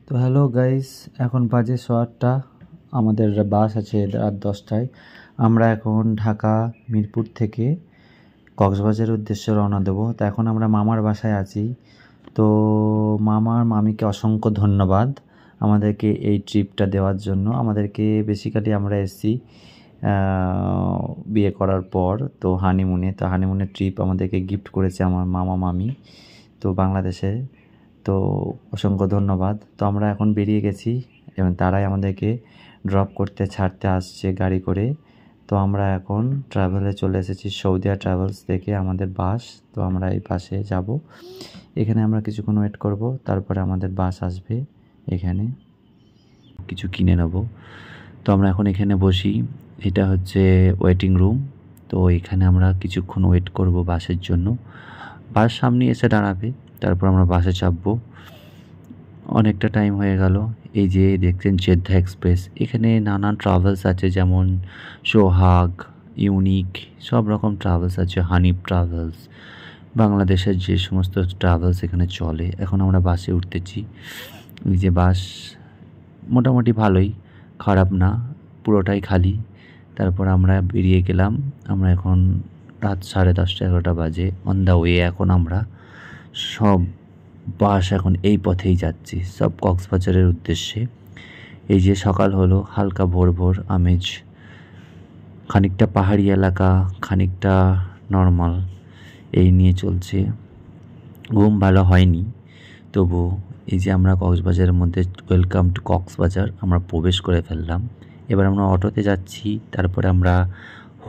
তো hello guys, এখন বাজে 8:30। আমাদের বাস আছে রাত 10টায়। আমরা এখন ঢাকা মিরপুর থেকে কক্সবাজারের উদ্দেশ্যে রওনা দেবো। তো এখন আমরা মামার বাসায় আছি। তো মামার মামিকে অসংখ্য ধন্যবাদ আমাদেরকে এই ট্রিপটা দেওয়ার জন্য। আমাদেরকে বেসিক্যালি আমরা এসেছি বিয়ে করার পর, তো হানিমুনের ট্রিপ আমাদেরকে গিফট করেছে আমার মামা মামি, তো বাংলাদেশে। তো অসংখ্য ধন্যবাদ। তো আমরা এখন বেরিয়ে গেছি এবং তারাই আমাদেরকে ড্রপ করতে ছাড়তে আসছে গাড়ি করে। তো আমরা এখন ট্রাভেলে চলে এসেছি, সৌদিয়া ট্রাভেলস থেকে আমাদের বাস। তো আমরা এই বাসে যাব, এখানে আমরা কিছুক্ষণ ওয়েট করব, তারপরে আমাদের বাস আসবে। এখানে কিছু কিনে নেব। তো আমরা এখন এখানে বসি, এটা হচ্ছে ওয়েটিং রুম। তো এখানে আমরা কিছুক্ষণ ওয়েট করব বাসের জন্য। বাস সামনে এসে দাঁড়াবে, তারপর আমরা বাসে চাপবো। অনেকটা টাইম হয়ে গেল। এই যে দেখছেন জেদ্দা এক্সপ্রেস, এখানে নানান ট্রাভেলস আছে, যেমন সোহাগ, ইউনিক, সব রকম ট্রাভেলস আছে, হানিফ ট্রাভেলস, বাংলাদেশের যে সমস্ত ট্রাভেলস এখানে চলে। এখন আমরা বাসে উঠতেছি। এই যে বাস মোটামুটি ভালোই, খারাপ না, পুরোটাই খালি। তারপর আমরা বেরিয়ে গেলাম। আমরা এখন রাত 10:30 11টা বাজে, অন দ্য ওয়ে। এখন আমরা সব বাস এখন এই পথেই যাচ্ছি, সব কক্সবাজারের উদ্দেশ্যে। এই যে সকাল হলো, হালকা ভোর ভোর আমেজ, খানিকটা পাহাড়ি এলাকা, খানিকটা নর্মাল, এই নিয়ে চলছে। ঘুম ভালো হয়নি, তবু এই যে আমরা কক্সবাজারের মধ্যে, ওয়েলকাম টু কক্সবাজার, আমরা প্রবেশ করে ফেললাম। এবার আমরা অটোতে যাচ্ছি, তারপরে আমরা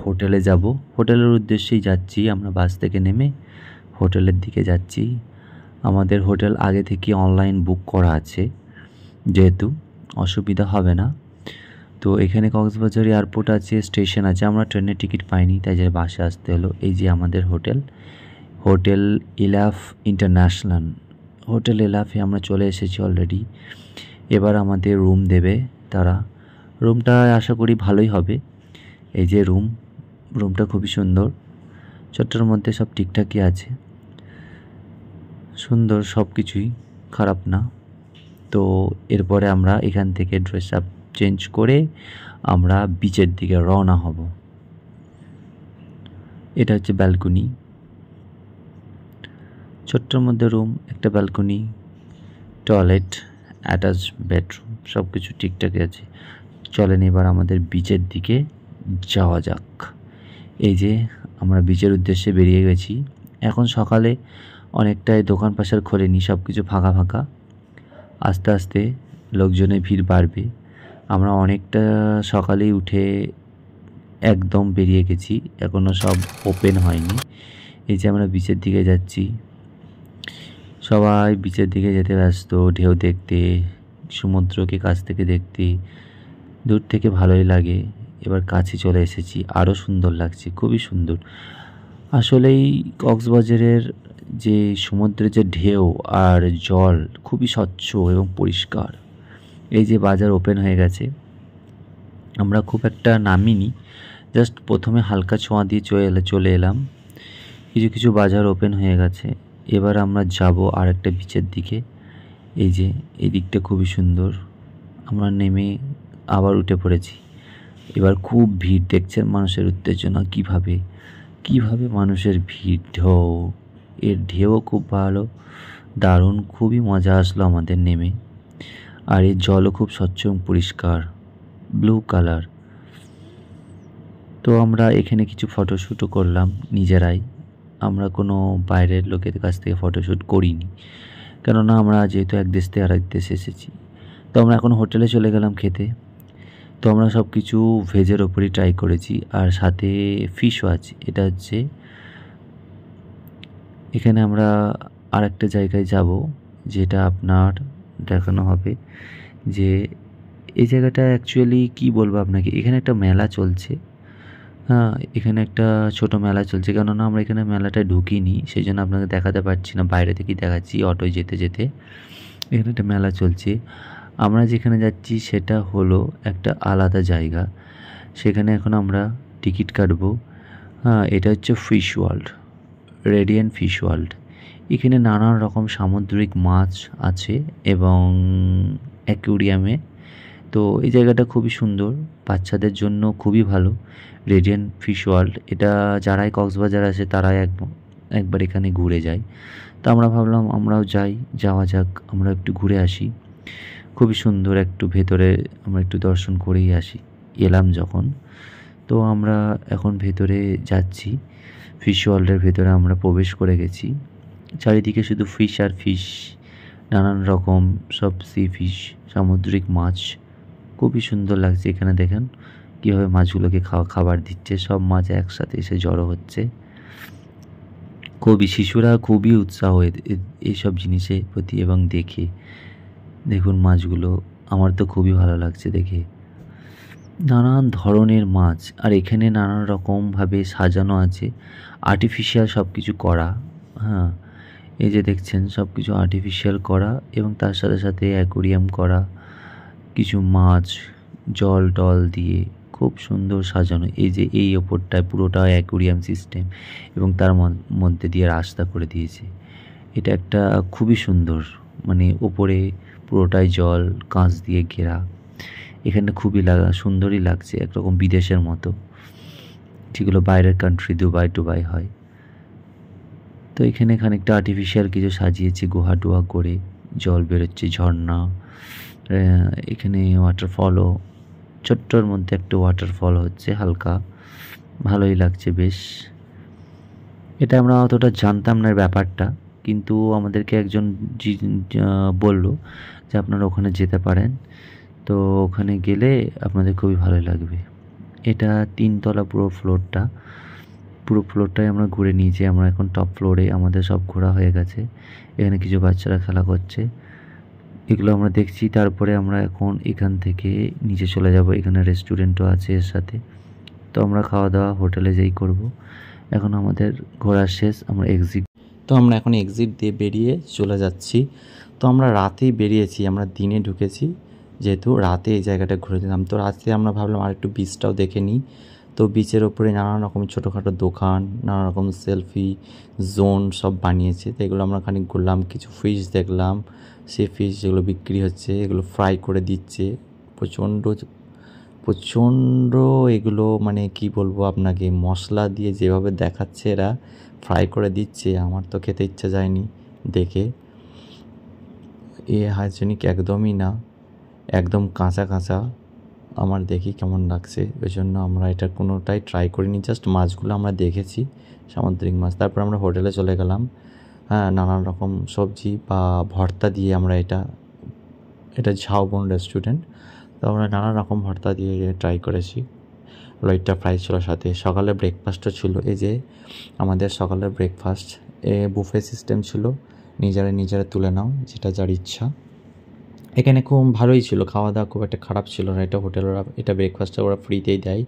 হোটেলে যাব। হোটেলের উদ্দেশ্যেই যাচ্ছি, আমরা বাস থেকে নেমে হোটেলের দিকে যাচ্ছি। আমাদের হোটেল আগে থেকে অনলাইন বুক করা আছে, যেহেতু অসুবিধা হবে না। তো এখানে কক্সবাজার এয়ারপোর্ট আছে, স্টেশন আছে। আমরা ট্রেনের টিকিট পাইনি, তাই যে বাসে আসতে হলো। এই যে আমাদের hotel, hotel Ilaf international. Hotel ইলাফে আমরা চলে এসেছি অলরেডি। এবার আমাদের রুম দেবে তারা। রুমটা আশা করি ভালোই হবে। এই যে রুমটা খুবই সুন্দর, ছোট্টর মধ্যে সব ঠিকঠাকই আছে, সুন্দর সব কিছুই, খারাপ না। তো এরপরে আমরা এখান থেকে ড্রেস আপ চেঞ্জ করে আমরা বিচের দিকে রওনা হব। এটা হচ্ছে ব্যালকনি, ছোট্টর মধ্যে রুম, একটা ব্যালকনি, টয়লেট, অ্যাটাচ বেডরুম, সব কিছু ঠিকঠাকই আছে। চলেন এবার আমাদের বিচের দিকে যাওয়া যাক। এই যে আমরা বিচের উদ্দেশ্যে বেরিয়ে গেছি। এখন সকালে অনেকটাই দোকান পাশার খোলেনি, সব কিছু ফাঁকা ফাঁকা। আস্তে আস্তে লোকজনের ভিড় বাড়বে। আমরা অনেকটা সকালেই উঠে একদম বেরিয়ে গেছি, এখনও সব ওপেন হয়নি। এই যে আমরা বিচের দিকে যাচ্ছি, সবাই বিচের দিকে যেতে ব্যস্ত, ঢেউ দেখতে, সমুদ্রকে কাছ থেকে দেখতে। দূর থেকে ভালোই লাগে, এবার কাছে চলে এসেছি, আরও সুন্দর লাগছে, খুবই সুন্দর। আসলেই কক্সবাজারের যে সমুদ্রের যে ঢেউ আর জল খুবই স্বচ্ছ এবং পরিষ্কার। এই যে বাজার ওপেন হয়ে গেছে, আমরা খুব একটা নামিনি, জাস্ট প্রথমে হালকা ছোঁয়া দিয়ে চলে এলাম। কিছু কিছু বাজার ওপেন হয়ে গেছে। এবার আমরা যাব আর একটা বিচের দিকে। এই যে এই দিকটা খুবই সুন্দর। আমরা নেমে আবার উঠে পড়েছি। এবার খুব ভিড়, দেখছেন মানুষের উত্তেজনা কিভাবে মানুষের ভিড়, এর ঢেউও খুব ভালো, দারুণ, খুবই মজা আসলো আমাদের নেমে। আর এর জলও খুব স্বচ্ছ এবং পরিষ্কার, ব্লু কালার। তো আমরা এখানে কিছু ফটোশ্যুটও করলাম নিজেরাই, আমরা কোনো বাইরের লোকের কাছ থেকে ফটোশ্যুট করিনি, কেননা আমরা যেহেতু এক দেশ থেকে আরেক দেশে এসেছি। তো আমরা এখন হোটেলে চলে গেলাম খেতে। তো আমরা সব কিছু ভেজের ওপরই ট্রাই করেছি, আর সাথে ফিশও আছে। এটা হচ্ছে, এখানে আমরা আর একটা জায়গায় যাব, যেটা আপনার দেখানো হবে। যে এই জায়গাটা অ্যাকচুয়ালি কী বলবো আপনাকে, এখানে একটা মেলা চলছে। হ্যাঁ, এখানে একটা ছোট মেলা চলছে, কেননা আমরা এখানে মেলাটায় ঢুকিনি, সেই জন্য আপনাকে দেখাতে পারছি না, বাইরে থেকেই দেখাচ্ছি অটোয় যেতে যেতে। এখানে একটা মেলা চলছে। আমরা যেখানে যাচ্ছি সেটা হলো একটা আলাদা জায়গা, সেখানে এখন আমরা টিকিট কাটবো। হ্যাঁ, এটা হচ্ছে fish world, radiant fish world. এখানে নানান রকম সামুদ্রিক মাছ আছে এবং অ্যাকুরিয়ামে। তো এই জায়গাটা খুবই সুন্দর, বাচ্চাদের জন্য খুবই ভালো। রেডিয়েন্ট ফিশ ওয়ার্ল্ড, এটা যারাই কক্সবাজার আসে তারাই একবার এখানে ঘুরে যায়। তো আমরা ভাবলাম আমরাও যাওয়া যাক, আমরা একটু ঘুরে আসি। খুবই সুন্দর, একটু ভেতরে আমরা একটু দর্শন করেই আসি এলাম যখন। তো আমরা এখন ভেতরে যাচ্ছি, ফিশ ওয়ার্ল্ডের ভেতরে আমরা প্রবেশ করে গেছি। চারিদিকে শুধু ফিশ আর ফিশ, নানান রকম সব সি ফিশ, সামুদ্রিক মাছ। খুবই সুন্দর লাগছে। এখানে দেখেন কীভাবে মাছগুলোকে খাবার দিচ্ছে, সব মাছ একসাথে এসে জড়ো হচ্ছে। শিশুরা খুবই উৎসাহ এইসব জিনিসের প্রতি এবং দেখে। দেখুন মাছগুলো, আমার তো খুবই ভালো লাগছে দেখে। নানান ধরনের মাছ, আর এখানে নানান রকমভাবে সাজানো আছে, আর্টিফিশিয়াল সব কিছু করা। হ্যাঁ, এই যে দেখছেন সব কিছু আর্টিফিশিয়াল করা, এবং তার সাথে সাথে অ্যাকোরিয়াম করা, কিছু মাছ জল টল দিয়ে খুব সুন্দর সাজানো। এই যে এই ওপরটায় পুরোটা অ্যাকোরিয়াম সিস্টেম, এবং তার মধ্যে দিয়ে রাস্তা করে দিয়েছে। এটা একটা খুবই সুন্দর, মানে ওপরে পুরোটাই জল, কাঁচ দিয়ে ঘেরা। এখানটা খুবই সুন্দরই লাগছে, একরকম বিদেশের মতো, যেগুলো বাইরের কান্ট্রি দুবাই হয়। তো এখানে খানিকটা আর্টিফিশিয়াল কিছু সাজিয়েছে, গুহা টুহা করে জল বেরোচ্ছে, ঝর্ণা। এখানে ওয়াটারফলও, ছোট্টর মধ্যে একটা ওয়াটারফল হচ্ছে হালকা, ভালোই লাগছে বেশ। এটা আমরা অতটা জানতাম না ব্যাপারটা, কিন্তু আমাদেরকে একজন বলল যে আপনারা ওখানে যেতে পারেন, তো ওখানে গেলে আপনাদের খুবই ভালো লাগবে। এটা 3 তলা পুরো ফ্লোরটাই আমরা ঘুরে নিয়েছি। আমরা এখন টপ ফ্লোরে, আমাদের সব ঘোরা হয়ে গেছে। এখানে কিছু বাচ্চারা খেলা করছে, এগুলো আমরা দেখছি। তারপরে আমরা এখন এখান থেকে নিচে চলে যাব, এখানে রেস্টুরেন্টও আছে এর সাথে। তো আমরা খাওয়া দাওয়া হোটেলে যেই করব। এখন আমাদের ঘোরা শেষ, আমরা এখন এক্সিট দিয়ে বেরিয়ে চলে যাচ্ছি। তো আমরা রাতেই বেরিয়েছি, আমরা দিনে ঢুকেছি, যেহেতু রাতে এই জায়গাটা ঘুরে দিলাম। তো রাতে আমরা ভাবলাম আর একটু বিচটাও দেখে নিই। তো বিচের ওপরে নানান রকম ছোটোখাটো দোকান, নানা রকম সেলফি জোন সব বানিয়েছে। তো এগুলো আমরা খানিক ঘুরলাম, কিছু ফিশ দেখলাম, সে ফিশ যেগুলো বিক্রি হচ্ছে, এগুলো ফ্রাই করে দিচ্ছে। প্রচণ্ড এগুলো, মানে কি বলবো আপনাকে, মশলা দিয়ে যেভাবে দেখাচ্ছে এরা ফ্রাই করে দিচ্ছে, আমার তো খেতে ইচ্ছা যায়নি দেখে। হাইজেনিক একদমই না, একদম কাঁচা কাঁচা। আমার দেখি কেমন লাগছে, ওই জন্য আমরা এটা কোনোটাই ট্রাই করিনি। জাস্ট মাছগুলো আমরা দেখেছি, সামুদ্রিক মাছ। তারপর আমরা হোটেলে চলে গেলাম। হ্যাঁ, নানান রকম সবজি বা ভর্তা দিয়ে আমরা এটা ঝাউবন রেস্টুরেন্ট। তো আমরা নানা রকম ভর্তা দিয়ে ট্রাই করেছি। লইট্টা ফ্রাই ছিল সাথে, সকালে ব্রেকফাস্টও ছিল। এই যে আমাদের সকালের ব্রেকফাস্ট, বুফে সিস্টেম ছিল, নিজেরা তুলে নাও, যেটা যার ইচ্ছা। এখানে খুব ভালোই ছিল, খাওয়া দাওয়া খুব একটা খারাপ ছিল না। এটা ব্রেকফাস্টটা ওরা ফ্রিতেই দেয়।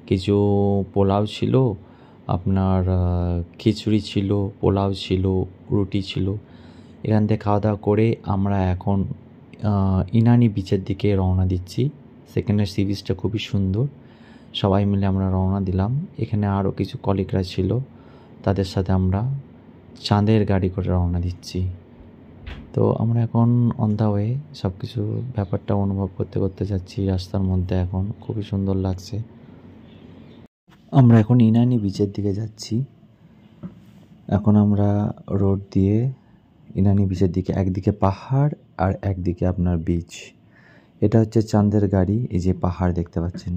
কিছু পোলাও ছিল, আপনার খিচুড়ি ছিল, পোলাও ছিল, রুটি ছিল। এখান থেকে খাওয়া দাওয়া করে আমরা এখন ইনানি বিচের দিকে রওনা দিচ্ছি। সেখানের সি বিচটা খুবই সুন্দর। সবাই মিলে আমরা রওনা দিলাম। এখানে আরও কিছু কলিগরা ছিল, তাদের সাথে আমরা চাঁদের গাড়ি করে রওনা দিচ্ছি। তো আমরা এখন অন দ্য ওয়ে সব কিছু ব্যাপারটা অনুভব করতে করতে যাচ্ছি রাস্তার মধ্যে। এখন খুবই সুন্দর লাগছে। আমরা এখন ইনানি বিচের দিকে যাচ্ছি। এখন আমরা রোড দিয়ে ইনানি বিচের দিকে, একদিকে পাহাড় আর একদিকে আপনার বিচ। এটা হচ্ছে চাঁদের গাড়ি। এই যে পাহাড় দেখতে পাচ্ছেন,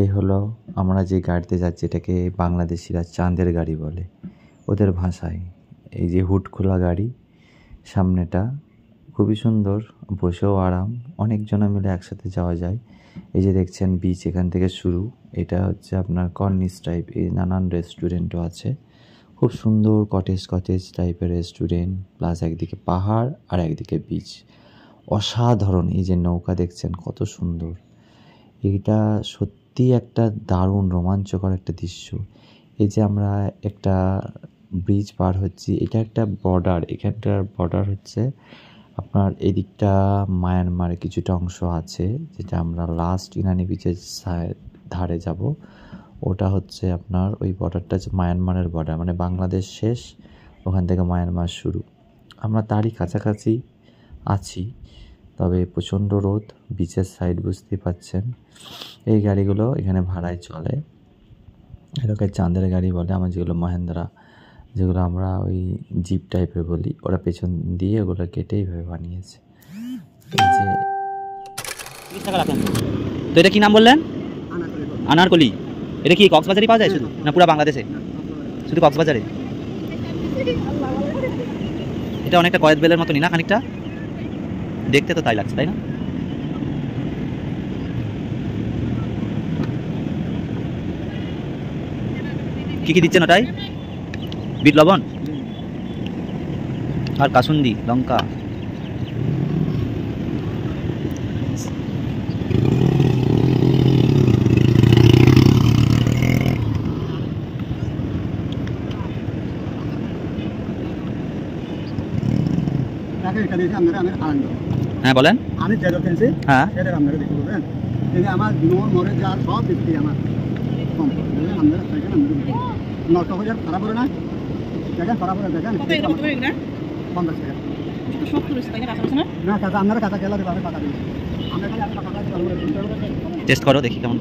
এই হলো আমরা যে গাড়িতে যাচ্ছি, এটাকে বাংলাদেশিরা চাঁদের গাড়ি বলে ওদের ভাষায়। এই যে হুড খোলা গাড়ি, সামনেটা খুবই সুন্দর, বসেও আরাম, অনেকজনা মিলে একসাথে যাওয়া যায়। এই যে দেখছেন বিচ এখান থেকে শুরু। এটা হচ্ছে আপনার কর্নিস টাইপ, এই নানান রেস্টুরেন্টও আছে, খুব সুন্দর কটেজ টাইপের রেস্টুরেন্ট, প্লাস একদিকে পাহাড় আর একদিকে বিচ। অসাধারণ। এই যে নৌকা দেখছেন কত সুন্দর, এটা সত্যি একটা দারুণ রোমাঞ্চকর একটা দৃশ্য। এই যে আমরা একটা ব্রিজ পার হচ্ছি, এটা একটা বর্ডার। এখানটার বর্ডার হচ্ছে আপনার এদিকটা মায়ানমারের কিছুটা অংশ আছে, যেটা আমরা লাস্ট ইনানি বিচের ধারে যাব। ওটা হচ্ছে আপনার ওই বর্ডারটা হচ্ছে মায়ানমারের বর্ডার, মানে বাংলাদেশ শেষ, ওখান থেকে মায়ানমার শুরু। আমরা তারই কাছাকাছি আছি। তবে প্রচণ্ড রোদ, বিচের সাইড বুঝতেই পাচ্ছেন। এই গাড়িগুলো এখানে ভাড়ায় চলে, এটাকে চাঁদের গাড়ি বলে। আমার যেগুলো মহেন্দ্রা, যেগুলো আমরা ওই জিপ টাইপের বলি, ওরা পেছন দিয়ে ওগুলো কেটে এইভাবে বানিয়েছে। এই যে তো এটা কি নাম বললেন? আনারকলি। এটা কি কক্সবাজারে পাওয়া যায় শুধু, না পুরো বাংলাদেশে? শুধু কক্সবাজারে। এটা অনেকটা কয়েদ বেলের মতনই না, খানিকটা দেখতে তো তাই লাগছে, তাই না? কি কি দিচ্ছেন ওটাই? বিট লবণ আর কাসুন্দি লঙ্কা। হ্যাঁ বলেন। আমি যেটা কিনছি হ্যাঁ সেটা আপনারা দেখতে পাবেন। কিন্তু আমার মরে যা সব বিক্রি আমার কম আমরা সেখানে 9,000 খারাপ করে না, দেখেন খারাপ করে দেখেন 50 টাকা না কাকা, আপনারা কাকা গেলে দেবে টাকা দিন। আমরা খালি টাকা দিই। টেস্ট করো দেখি কেমন।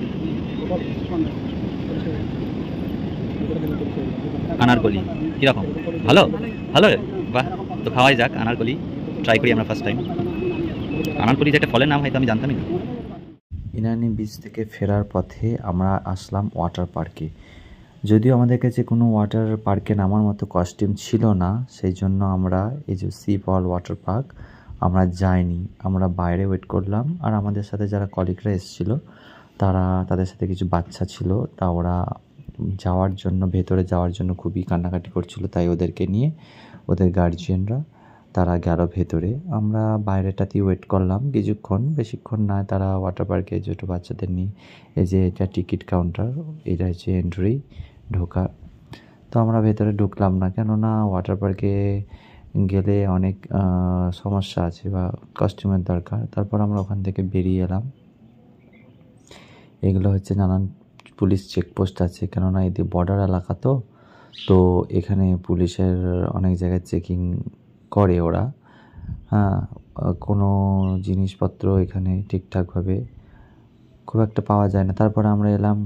আনারকলি কীরকম? ভালো ভালো, বাহ। তো খাওয়াই যাক আনারকলি, ট্রাই করি আমরা ফার্স্ট টাইম। আনারকলি যে একটা ফলের নাম হয়তো আমি জানতামই না। ইনানি বিচ থেকে ফেরার পথে আমরা আসলাম ওয়াটার পার্কে। যদিও আমাদের কাছে কোনো ওয়াটার পার্কে নামার মতো কস্টিউম ছিল না, সেই জন্য আমরা এই যে সি পল ওয়াটার পার্ক আমরা যাইনি, আমরা বাইরে ওয়েট করলাম। আর আমাদের সাথে যারা কলিগরা এসেছিল তাদের সাথে কিছু বাচ্চা ছিল, তা ওরা যাওয়ার জন্য, ভেতরে যাওয়ার জন্য খুবই কান্নাকাটি করছিল, তাই ওদেরকে নিয়ে ওদের গার্জিয়ানরা তারা গেল ভেতরে। আমরা বাইরেটাতেই ওয়েট করলাম কিছুক্ষণ, বেশিক্ষণ না। তারা ওয়াটার পার্কে ছোটো বাচ্চাদের নিয়ে, এই যে এটা টিকিট কাউন্টার, এটা হচ্ছে এন্ট্রি ঢোকার। তো আমরা ভেতরে ঢুকলাম না, কেননা ওয়াটার পার্কে গেলে অনেক সমস্যা আছে বা কস্টিউমের দরকার। তারপর আমরা ওখান থেকে বেরিয়ে এলাম। এগুলো হচ্ছে নানান পুলিশ চেকপোস্ট আছে, কেননা এটি বর্ডার এলাকা, তো এখানে পুলিশের অনেক জায়গায় চেকিং করে ওরা। হ্যাঁ, কোনো জিনিসপত্র এখানে ঠিকঠাকভাবে খুব একটা পাওয়া যায় না। তারপরে আমরা এলাম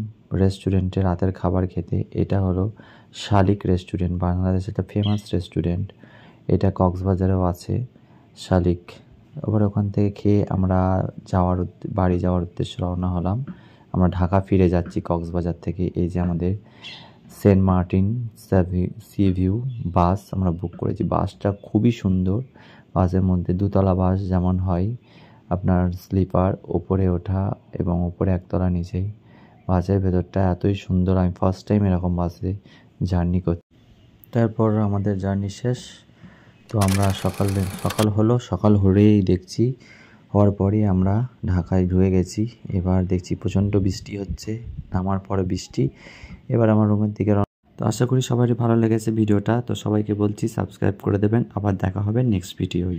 রেস্টুরেন্টে রাতের খাবার খেতে। এটা হলো শালিক রেস্টুরেন্ট, বাংলাদেশে একটা ফেমাস রেস্টুরেন্ট। এটা কক্সবাজারেও আছে, শালিক। এবার ওখান থেকে খেয়ে আমরা বাড়ি যাওয়ার উদ্দেশ্যে রওনা হলাম। আমরা ঢাকা ফিরে যাচ্ছি কক্সবাজার থেকে। এই যে আমাদের সেন্ট মার্টিন সি ভিউ বাস আমরা বুক করেছি। বাসটা খুবই সুন্দর। বাসের মধ্যে দোতলা বাস যেমন হয় আপনার স্লিপার, ওপরে ওঠা এবং ওপরে একতলা নিচেই। বাসের ভেতরটা এতই সুন্দর, আমি ফার্স্ট টাইম এরকম বাসে জার্নি করছি। তারপর আমাদের জার্নি শেষ। তো আমরা সকাল হলেই দেখছি, হওয়ার পরেই আমরা ঢাকায় ঢুকে গেছি। এবার দেখছি প্রচণ্ড বৃষ্টি হচ্ছে, নামার পরে বৃষ্টি। এবার আমার রুমের দিকে। তো আশা করি সবারই ভালো লেগেছে ভিডিওটা। তো সবাইকে বলছি সাবস্ক্রাইব করে দেবেন। আবার দেখা হবে নেক্সট ভিডিওয়।